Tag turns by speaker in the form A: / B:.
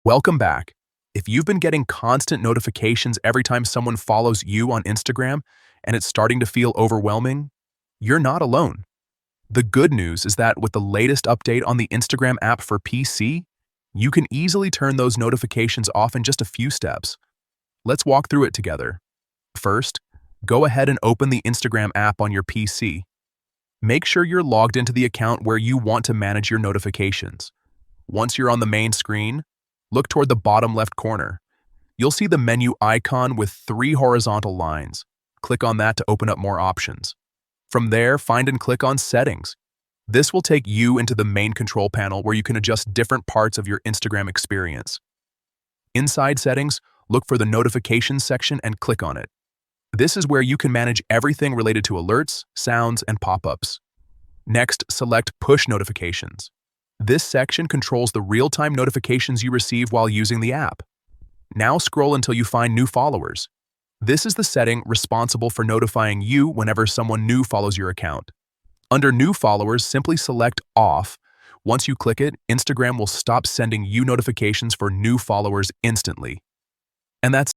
A: Welcome back. If you've been getting constant notifications every time someone follows you on Instagram and it's starting to feel overwhelming, you're not alone. The good news is that with the latest update on the Instagram app for PC, you can easily turn those notifications off in just a few steps. Let's walk through it together. First, go ahead and open the Instagram app on your PC. Make sure you're logged into the account where you want to manage your notifications. Once you're on the main screen, look toward the bottom left corner. You'll see the menu icon with 3 horizontal lines. Click on that to open up more options. From there, find and click on Settings. This will take you into the main control panel where you can adjust different parts of your Instagram experience. Inside Settings, look for the Notifications section and click on it. This is where you can manage everything related to alerts, sounds, and pop-ups. Next, select Push Notifications. This section controls the real-time notifications you receive while using the app. Now scroll until you find New Followers. This is the setting responsible for notifying you whenever someone new follows your account. Under New Followers, simply select Off. Once you click it, Instagram will stop sending you notifications for new followers instantly. And that's